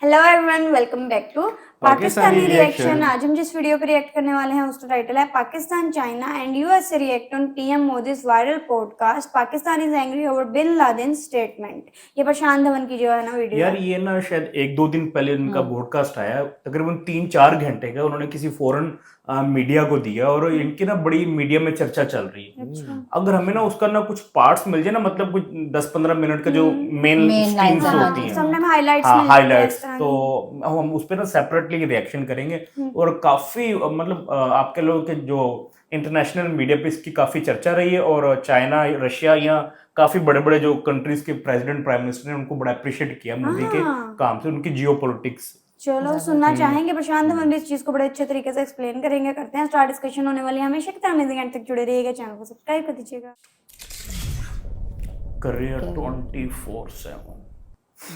Hello everyone, welcome back to Pakistani reaction. आज हम जिस वीडियो पे रिएक्ट करने वाले हैं उसका टाइटल है Pakistan, China and US react on PM Modi's viral podcast Pakistan is angry over bin Laden statement. ये प्रशांत धवन की जो है ना वीडियो यार, ये ना शायद एक दो दिन पहले उनका पॉडकास्ट आया, तकरीबन 3-4 घंटे का उन्होंने किसी फॉरेन मीडिया को दिया और इनकी ना बड़ी मीडिया में चर्चा चल रही है। अच्छा। अगर हमें ना उसका ना कुछ पार्ट्स मिल जाए ना, मतलब कुछ 10-15 मिनट का जो मेन स्ट्रीम्स होती हैं, सबने हाइलाइट्स हाँ मिल जाते हैं इस हाइलाइट्स, तरह तो की। हम उस पर ना सेपरेटली रिएक्शन करेंगे। और काफी मतलब आपके लोगों के जो इंटरनेशनल मीडिया पे इसकी काफी चर्चा रही है, और चाइना, रशिया, यहाँ काफी बड़े बड़े जो कंट्रीज के प्रेसिडेंट, प्राइम मिनिस्टर ने उनको बड़ा अप्रिशिएट किया मोदी के काम से, उनकी जियो पॉलिटिक्स। चलो सुनना चाहेंगे प्रशांत धवन भी इस चीज को बड़े अच्छे तरीके से एक्सप्लेन करेंगे। करते हैं स्टार्ट, डिस्कशन होने वाली है। हमेशा की तरह अमेजिंग एंड तक जुड़े रहिएगा, चैनल को सब्सक्राइब कर दीजिएगा। करियर 24/7।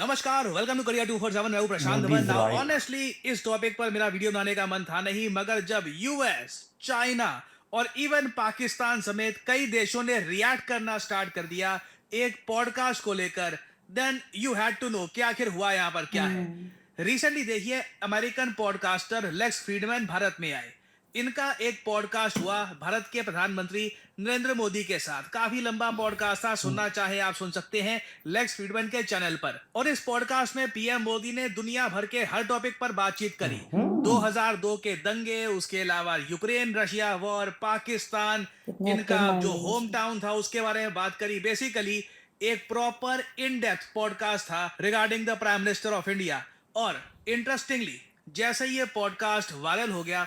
नमस्कार, वेलकम टू करियर 247। मैं हूं प्रशांत धवन। नाउ ऑनेस्टली इस टॉपिक पर मेरा वीडियो बनाने का मन था नहीं, मगर जब यूएस, चाइना और इवन पाकिस्तान समेत कई देशों ने रिएक्ट करना स्टार्ट कर दिया एक पॉडकास्ट को लेकर, then you had to know कि आखिर हुआ यहां पर क्या है। रिसेंटली देखिए, American podcaster Lex Fridman Bharat में आए। इनका एक पॉडकास्ट हुआ भारत के प्रधानमंत्री नरेंद्र मोदी के साथ। काफी लंबा पॉडकास्ट था, सुनना चाहे आप सुन सकते हैं लेक्स फ्रीडमैन के चैनल पर। और इस पॉडकास्ट में पीएम मोदी ने दुनिया भर के हर टॉपिक पर बातचीत करी। 2002 के दंगे, उसके अलावा यूक्रेन रशिया वॉर, पाकिस्तान, इनका जो होम टाउन था उसके बारे में बात करी। बेसिकली एक प्रॉपर इन डेप्थ पॉडकास्ट था regarding the prime minister of India. और इंटरेस्टिंगली, जैसे ये पॉडकास्ट वायरल हो गया,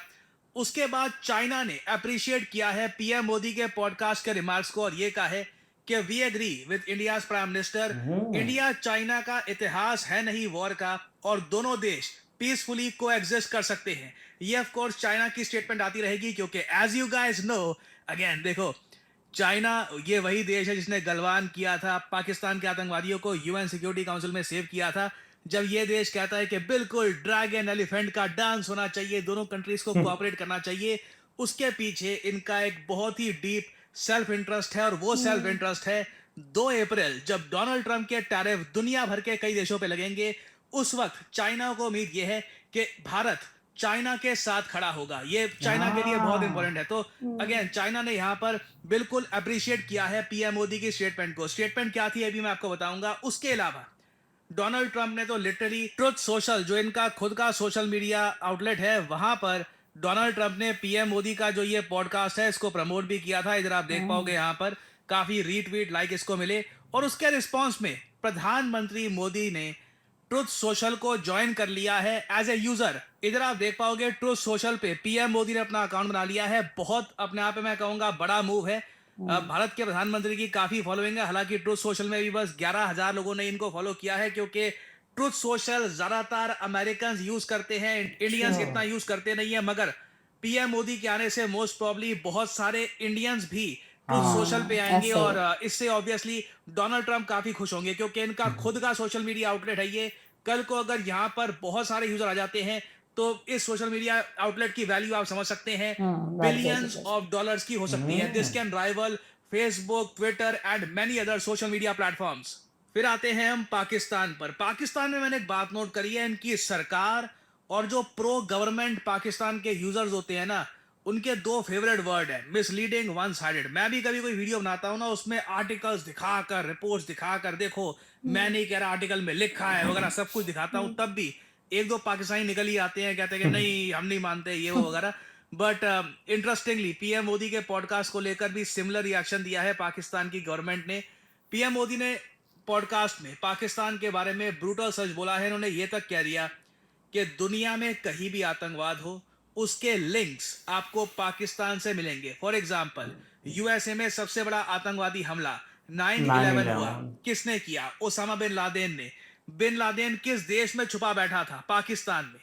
उसके बाद चाइना ने अप्रिशिएट किया है पीएम मोदी के पॉडकास्ट के रिमार्क्स को और ये कहा है कि we agree with India's prime minister. India China का इतिहास है नहीं वॉर का, और दोनों देश पीसफुली को एग्जिस्ट कर सकते हैं। ये ऑफ कोर्स चाइना की स्टेटमेंट आती रहेगी, क्योंकि as you guys know, again देखो, चाइना ये वही देश है जिसने गलवान किया था पाकिस्तान के आतंकवादियों को, यूएन सिक्योरिटी काउंसिल में सेव किया था। जब ये देश कहता है कि बिल्कुल ड्रैगन एलिफेंट का डांस होना चाहिए, दोनों कंट्रीज को कोऑपरेट करना चाहिए, उसके पीछे इनका एक बहुत ही डीप सेल्फ इंटरेस्ट है। और वो सेल्फ इंटरेस्ट है 2 अप्रैल, जब डोनाल्ड ट्रंप के टैरिफ दुनिया भर के कई देशों पे लगेंगे। उस वक्त चाइना को उम्मीद ये है कि भारत चाइना के साथ खड़ा होगा। ये चाइना के लिए बहुत इंपॉर्टेंट है। तो अगेन चाइना ने यहाँ पर बिल्कुल अप्रिशिएट किया है पीएम मोदी की स्टेटमेंट को। स्टेटमेंट क्या थी अभी मैं आपको बताऊंगा। उसके अलावा डोनाल्ड ट्रंप ने तो लिटरली ट्रुथ सोशल, जो इनका खुद का सोशल मीडिया आउटलेट है, वहां पर डोनाल्ड ट्रंप ने पीएम मोदी का जो ये पॉडकास्ट है इसको प्रमोट भी किया था। इधर आप देख पाओगे यहाँ पर काफी रीट्वीट, लाइक इसको मिले। और उसके रिस्पॉन्स में प्रधानमंत्री मोदी ने ट्रुथ सोशल को ज्वाइन कर लिया है एज ए यूजर। इधर आप देख पाओगे ट्रुथ सोशल पे पीएम मोदी ने अपना अकाउंट बना लिया है। बहुत अपने आप में मैं कहूंगा बड़ा मूव है। भारत के प्रधानमंत्री की काफी फॉलोइंग है। हालांकि ट्रुथ सोशल में भी बस 11,000 लोगों ने इनको फॉलो किया है, क्योंकि ट्रुथ सोशल ज्यादातर अमेरिकन यूज करते हैं, इंडियंस इतना यूज करते नहीं है। मगर पीएम मोदी के आने से मोस्ट प्रॉब्ली बहुत सारे इंडियंस भी ट्रुथ सोशल पे आएंगे। और इससे ऑब्वियसली डोनाल्ड ट्रंप काफी खुश होंगे, क्योंकि इनका खुद का सोशल मीडिया आउटलेट है ये। कल को अगर यहाँ पर बहुत सारे यूजर आ जाते हैं तो इस सोशल मीडिया आउटलेट की वैल्यू आप समझ सकते हैं, बिलियंस ऑफ डॉलर्स की हो सकती है। This can rival Facebook, Twitter and many other social media platforms. फिर आते हैं हम पाकिस्तान पर। पाकिस्तान में मैंने एक बात नोट करी है, इनकी सरकार और जो प्रो गवर्नमेंट पाकिस्तान के यूजर्स होते हैं ना, उनके 2 फेवरेट वर्ड है, मिसलीडिंग, वन साइडेड। मैं भी कभी कोई वीडियो बनाता हूं ना, उसमें आर्टिकल्स दिखाकर, रिपोर्ट्स दिखाकर, देखो मैं नहीं कह रहा आर्टिकल में लिखा है वगैरह, सब कुछ दिखाता हूं, तब भी 1-2 पाकिस्तानी निकल ही आते हैं, कहते हैं कि नहीं हम नहीं मानते ये वो वगैरह। बट इंटरेस्टिंगली पीएम मोदी के पॉडकास्ट को लेकर भी सिमिलर रिएक्शन दिया है पाकिस्तान की गवर्नमेंट ने। पीएम मोदी ने पॉडकास्ट में पाकिस्तान के बारे में ब्रूटल सच बोला है। इन्होंने ये तक कह दिया कि दुनिया में कहीं भी आतंकवाद हो, उसके लिंक्स आपको पाकिस्तान से मिलेंगे। फॉर एग्जाम्पल, यूएसए में सबसे बड़ा आतंकवादी हमला 9/11 हुआ, किसने किया? ओसामा बिन लादेन ने। बिन लादेन किस देश में छुपा बैठा था? पाकिस्तान में।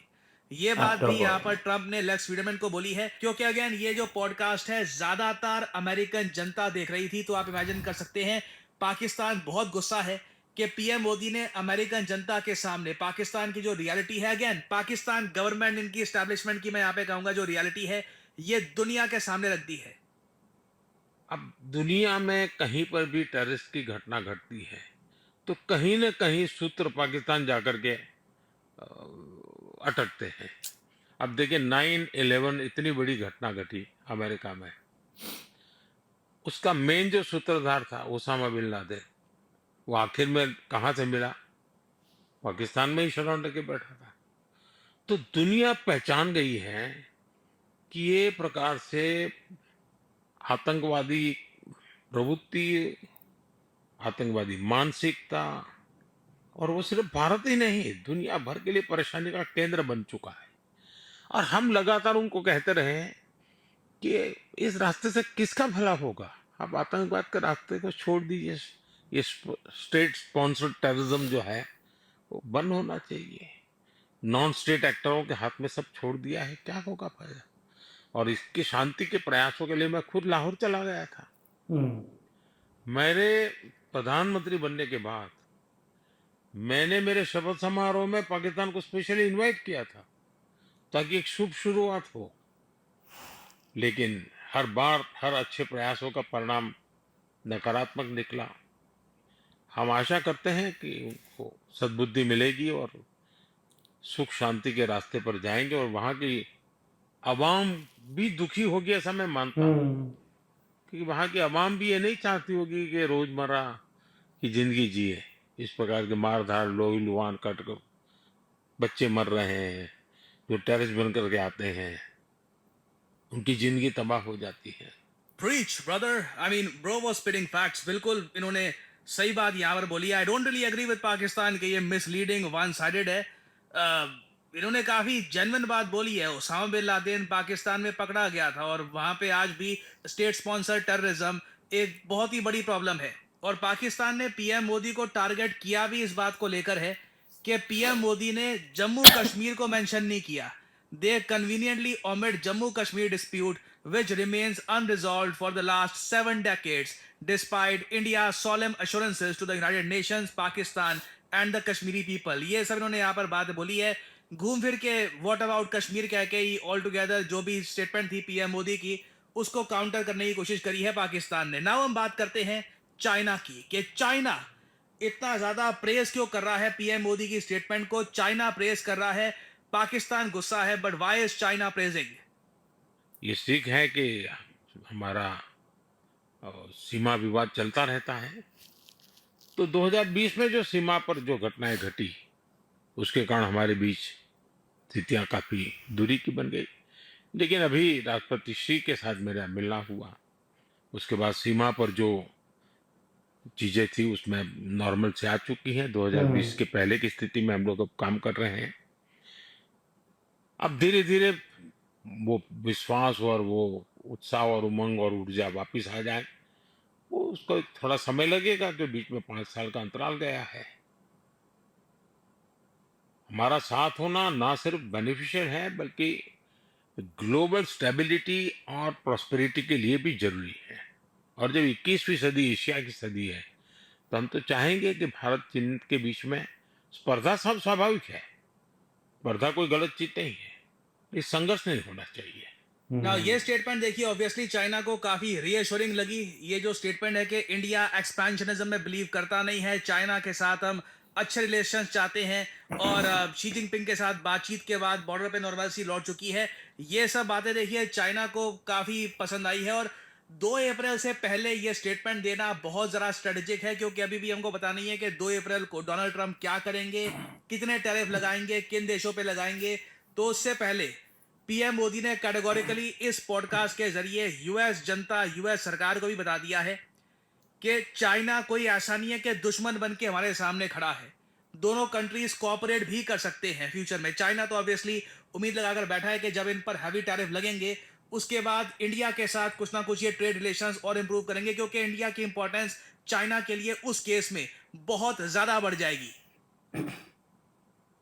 ये बात भी यहाँ पर ट्रंप ने लेक्स फ्रीडमैन को बोली है, क्योंकि अगेन ये जो पॉडकास्ट है ज्यादातर अमेरिकन जनता देख रही थी। तो आप इमेजिन कर सकते हैं पाकिस्तान बहुत गुस्सा है कि पीएम मोदी ने अमेरिकन जनता के सामने पाकिस्तान की जो रियलिटी है, अगेन पाकिस्तान गवर्नमेंट, इनकी एस्टैब्लिशमेंट की मैं यहाँ पे कहूंगा जो रियलिटी है, ये दुनिया के सामने रख दी है। अब दुनिया में कहीं पर भी टेररिस्ट की घटना घटती है तो कहीं न कहीं सूत्र पाकिस्तान जाकर के अटकते हैं। अब देखिए 9/11 इतनी बड़ी घटना घटी अमेरिका में, उसका मेन जो सूत्रधार था ओसामा बिन लादेन, वो आखिर में कहाँ से मिला? पाकिस्तान में ही शरण लेके बैठा था। तो दुनिया पहचान गई है कि ये प्रकार से आतंकवादी प्रवृत्ति, आतंकवादी मानसिकता, और वो सिर्फ भारत ही नहीं दुनिया भर के लिए परेशानी का केंद्र बन चुका है। और हम लगातार उनको कहते रहे हैं कि इस रास्ते से किसका भला होगा, आप आतंकवाद के रास्ते को छोड़ दीजिए, ये स्टेट स्पॉन्सर्ड टेररिज्म जो है वो बंद होना चाहिए, नॉन स्टेट एक्टरों के हाथ में सब छोड़ दिया है, क्या होगा फायदा? और इसकी शांति के प्रयासों के लिए मैं खुद लाहौर चला गया था। मेरे प्रधानमंत्री बनने के बाद मैंने मेरे शपथ समारोह में पाकिस्तान को स्पेशली इनवाइट किया था ताकि एक शुभ शुरुआत हो, लेकिन हर बार हर अच्छे प्रयासों का परिणाम नकारात्मक निकला। हम आशा करते हैं कि उनको सद्बुद्धि मिलेगी और सुख शांति के रास्ते पर जाएंगे, और वहां की आवाम भी दुखी होगी ऐसा मैं मानता हूँ, क्योंकि वहां की आवाम भी ये नहीं चाहती होगी कि रोजमर्रा की जिंदगी जिए, इस प्रकार के मारधाड़ लोही लुहान कट कर बच्चे मर रहे हैं, जो टेररिस्ट बन करके आते हैं उनकी जिंदगी तबाह हो जाती है। Preach, brother. I mean, bro was spitting facts. बिल्कुल इन्होंने सही बात यहाँ पर बोली है। I don't really agree with Pakistan कि ये misleading, one-sided है। इन्होंने काफी जेन्युइन बात बोली है। ओसामा बिन लादेन पाकिस्तान में पकड़ा गया था और वहां पे आज भी स्टेट स्पॉन्सर टेररिज्म एक बहुत ही बड़ी प्रॉब्लम है, और पाकिस्तान ने पीएम मोदी को टारगेट किया भी इस बात को लेकर है कि पीएम मोदी ने जम्मू कश्मीर को मेंशन नहीं किया। They conveniently omit Jammu Kashmir dispute, which remains unresolved for the last 7 decades, despite India's solemn assurances to the United Nations, Pakistan, and the Kashmiri people. ये सब इन्होंने यहाँ पर बात बोली है। घूम फिर के व्हाट अबाउट कश्मीर कह के ही ऑल टुगेदर जो भी स्टेटमेंट थी पीएम मोदी की, उसको काउंटर करने की कोशिश करी है पाकिस्तान ने। नाउ हम बात करते हैं चाइना की, कि चाइना इतना ज्यादा प्रेस क्यों कर रहा है पीएम मोदी की स्टेटमेंट को। चाइना प्रेस कर रहा है, पाकिस्तान गुस्सा है, but why is China praising? ये सीख है कि हमारा सीमा विवाद चलता रहता है। तो 2020 में जो सीमा पर जो घटनाएं घटी उसके कारण हमारे बीच स्थितियां काफी दूरी की बन गई, लेकिन अभी राष्ट्रपति श्री के साथ मेरा मिलना हुआ, उसके बाद सीमा पर जो चीजें थी उसमें नॉर्मल से आ चुकी हैं। 2020 के पहले की स्थिति में हम लोग अब काम कर रहे हैं। अब धीरे धीरे वो विश्वास और वो उत्साह और उमंग और ऊर्जा वापिस आ जाए, वो उसको थोड़ा समय लगेगा, जो बीच में 5 साल का अंतराल गया है। हमारा साथ होना ना सिर्फ बेनिफिशियल है बल्कि ग्लोबल स्टेबिलिटी और प्रॉस्पेरिटी के लिए भी जरूरी है। और जब 21वीं सदी एशिया की सदी है तो हम तो चाहेंगे कि भारत चीन के बीच में स्पर्धा सब स्वाभाविक है, स्पर्धा कोई गलत चीज नहीं है, इस संघर्ष नहीं होना चाहिए। ना ये स्टेटमेंट देखिए ऑब्वियसली चाइना को काफी रीअश्योरिंग लगी। ये जो स्टेटमेंट है कि इंडिया एक्सपेंशनिज्म में बिलीव करता नहीं है, चाइना के साथ हम अच्छे रिलेशंस चाहते हैं, और शी जिनपिंग के साथ बातचीत के बाद बॉर्डर पे नॉर्मलसी लौट चुकी है। ये सब बातें देखिए चाइना को काफी पसंद आई है, और 2 अप्रैल से पहले ये स्टेटमेंट देना बहुत जरा स्ट्रेटेजिक है, क्योंकि अभी भी हमको पता नहीं है कि 2 अप्रैल को डोनाल्ड ट्रंप क्या करेंगे, कितने टैरिफ लगाएंगे, किन देशों पे लगाएंगे। तो उससे पहले पीएम मोदी ने कैटेगोरिकली इस पॉडकास्ट के जरिए यूएस जनता, यूएस सरकार को भी बता दिया है कि चाइना कोई ऐसा नहीं है कि दुश्मन बन के हमारे सामने खड़ा है। दोनों कंट्रीज कोऑपरेट भी कर सकते हैं फ्यूचर में। चाइना तो ऑब्वियसली उम्मीद लगाकर बैठा है कि जब इन पर हैवी टैरिफ लगेंगे उसके बाद इंडिया के साथ कुछ ना कुछ ये ट्रेड रिलेशंस और इंप्रूव करेंगे, क्योंकि इंडिया की इंपॉर्टेंस चाइना के लिए उस केस में बहुत ज्यादा बढ़ जाएगी।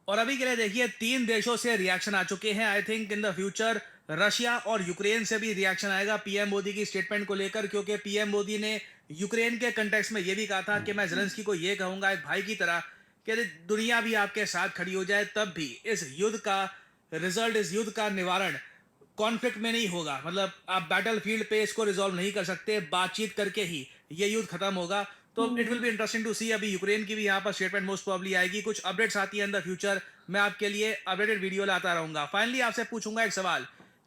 और अभी के लिए देखिए 3 देशों से रिएक्शन आ चुके हैं। I think in the future Russia और यूक्रेन से भी रिएक्शन आएगा पीएम मोदी की स्टेटमेंट को लेकर, क्योंकि पीएम मोदी ने यूक्रेन के कंटेक्स्ट में यह भी कहा था कि मैं ज़ेलेंस्की को यह कहूंगा एक भाई की तरह कि दुनिया भी आपके साथ खड़ी हो जाए, तब भी इस युद्ध का रिजल्ट, इस युद्ध का निवारण कॉन्फ्लिक्ट में नहीं होगा। मतलब आप बैटल फील्ड पे इसको रिजॉल्व नहीं कर सकते, बातचीत करके ही ये युद्ध खत्म होगा। तो it will be interesting to see. अभी यूक्रेन की भी यहाँ पर स्टेटमेंट मोस्ट प्रोबब्ली आएगी, कुछ अपडेट्स आती है इन द फ्यूचर, मैं आपके लिए अपडेटेड वीडियो लाता रहूंगा। फाइनली आपसे पूछूंगा एक सवाल,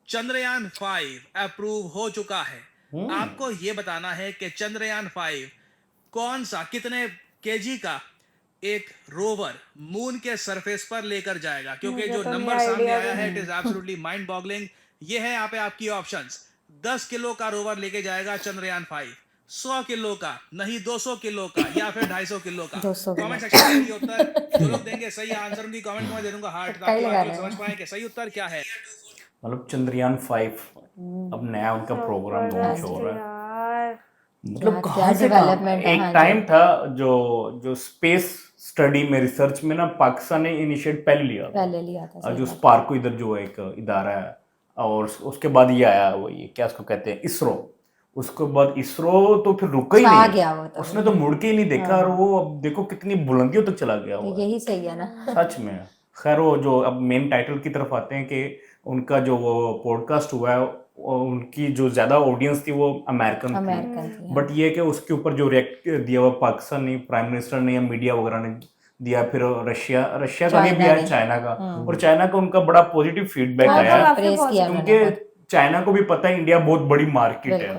चंद्रयान 5 अप्रूव हो चुका है, आपको ये बताना है कि चंद्रयान 5 कौन सा कितने केजी का एक रोवर मून के सरफेस पर लेकर जाएगा, क्योंकि मुझे जो तो नंबर नहीं सामने idea आया भी है it is absolutely mind boggling. ये है यहाँ पे आपकी ऑप्शंस, 10 किलो का रोवर लेके जाएगा चंद्रयान 5, 100 किलो का, नहीं 200 किलो का, या फिर 250 किलो का। 200 किलो। कमेंट सेक्शन में ये उत्तर जो लोग देंगे सही आंसर उनकी कमेंट में दे दूंगा हार्ट, तुक्का ही ताकि लगा आप लोग रहे समझ हैं। पाए कि सही उत्तर क्या है। मतलब चंद्रयान 5 अब नया उनका प्रोग्राम लॉन्च हो रहा है। यार मतलब क्या कहाँ से कहाँ डेवलपमेंट है। एक हाँ टाइम था जो जो स्पेस स्टडी में रिसर्च में ना पाकिस्तान ने इनिशिएट पहले लिया था। सही जो बात। स्पार्को इधर जो एक इदारा है, और उसके बाद ये आया, वो ये क्या उसको कहते हैं, इसरो। उसके बाद इसरो तो फिर रुका ही छा नहीं, गया वो तो। उसने तो मुड़ के ही नहीं देखा, और वो अब देखो कितनी बुलंदियों तक चला गया तो हुआ है। यही सही है ना। सच में। खैर वो जो अब मेन टाइटल की तरफ आते हैं कि उनका जो वो पॉडकास्ट हुआ है, उनकी जो ज्यादा ऑडियंस थी वो अमेरिकन थी, बट ये कि उसके ऊपर जो रिएक्ट दिया हुआ पाकिस्तानी प्राइम मिनिस्टर ने या मीडिया वगैरह ने दिया, फिर रशिया का नहीं भी आया, चाइना का, और चाइना का उनका बड़ा पॉजिटिव फीडबैक आया, क्योंकि चाइना को भी पता है इंडिया बहुत बड़ी मार्केट है,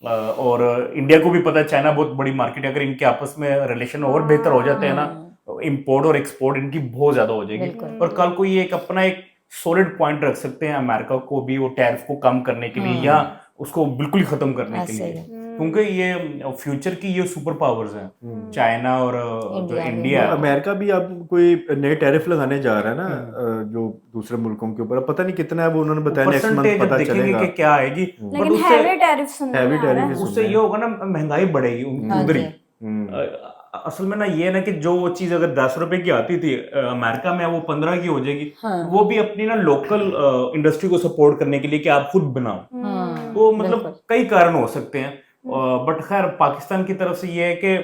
और इंडिया को भी पता है चाइना बहुत बड़ी मार्केट है। अगर इनके आपस में रिलेशन और बेहतर हो जाते हैं ना, इंपोर्ट और एक्सपोर्ट इनकी बहुत ज्यादा हो जाएगी, और कल को ये एक अपना एक सॉलिड पॉइंट रख सकते हैं अमेरिका को भी वो टैरिफ को कम करने के लिए, या उसको बिल्कुल ही खत्म करने के लिए, क्योंकि ये फ्यूचर की ये सुपर पावर्स हैं चाइना और जो इंडिया। अमेरिका भी अब कोई नए टैरिफ लगाने जा रहा है ना जो दूसरे मुल्कों के ऊपर, पता नहीं कितना है वो उन्होंने बताया, नेक्स्ट मंथ पता चलेगा कि क्या आएगी, बट उससे ये होगा ना महंगाई बढ़ेगी उधर ही। असल में ना ये ना कि जो वो चीज अगर 10 रुपए की आती थी अमेरिका में, वो 15 की हो जाएगी। वो भी अपनी ना लोकल इंडस्ट्री को सपोर्ट करने के लिए कि आप खुद बनाओ, तो मतलब कई कारण हो सकते हैं। बट खैर पाकिस्तान की तरफ से ये है कि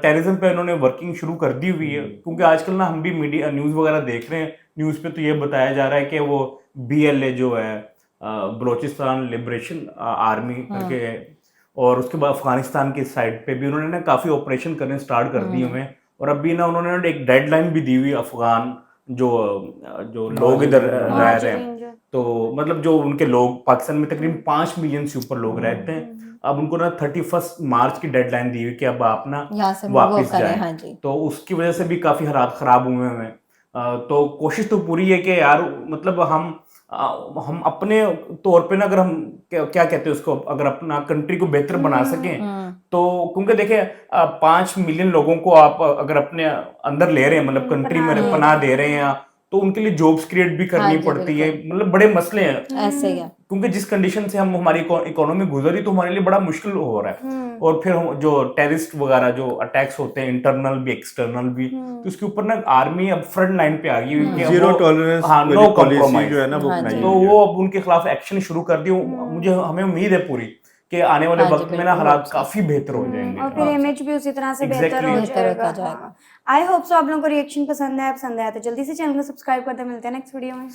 टेररिज्म पे उन्होंने वर्किंग शुरू कर दी हुई है, क्योंकि आजकल ना हम भी मीडिया न्यूज वगैरह देख रहे हैं, न्यूज पे तो ये बताया जा रहा है कि वो BLA जो है बलोचिस्तान लिबरेशन आर्मी करके, और उसके बाद अफगानिस्तान की साइड पे भी उन्होंने ना काफी ऑपरेशन करने स्टार्ट कर दिए हुए हैं, और अभी ना उन्होंने एक डेडलाइन भी दी हुई अफगान जो लोग इधर रह रहे हैं, तो मतलब जो उनके लोग पाकिस्तान में तकरीबन 5 मिलियन से ऊपर लोग रहते हैं, अब उनको ना 31 मार्च की डेडलाइन दी हुई कि अब आप ना वापस जाएं। तो उसकी वजह से भी काफी हालात खराब हुए हैं। तो कोशिश तो पूरी है कि यार मतलब हम अपने तौर पे ना, अगर हम क्या कहते हैं उसको, अगर अपना कंट्री को बेहतर बना सकें, तो क्योंकि देखिए 5 मिलियन लोगों को आप अगर अपने अंदर ले रहे हैं, मतलब कंट्री में पनाह दे रहे हैं, तो उनके लिए जॉब्स क्रिएट भी करनी पड़ती है, मतलब बड़े मसले हैं ऐसे ही है, क्योंकि जिस कंडीशन से हम हमारी इकोनॉमी गुजरी, तो हमारे लिए बड़ा मुश्किल हो रहा है। और फिर जो टेररिस्ट वगैरह जो अटैक्स होते हैं, इंटरनल भी एक्सटर्नल भी, तो उसके ऊपर ना आर्मी अब फ्रंट लाइन पे आ गई है, जीरो टॉलरेंस नो कॉम्प्रोमाइज जो है ना वो बनाई तो वो अब उनके खिलाफ एक्शन शुरू कर दिए। मुझे हमें उम्मीद है पूरी कि आने वाले वक्त में ना हालात काफी बेहतर हो जाएंगे, और फिर इमेज भी उसी तरह से बेहतर हो जाएगा। आई होप सो आप लोगों को रिएक्शन पसंद है तो जल्दी से चैनल को सब्सक्राइब कर दे। मिलते हैं नेक्स्ट वीडियो में।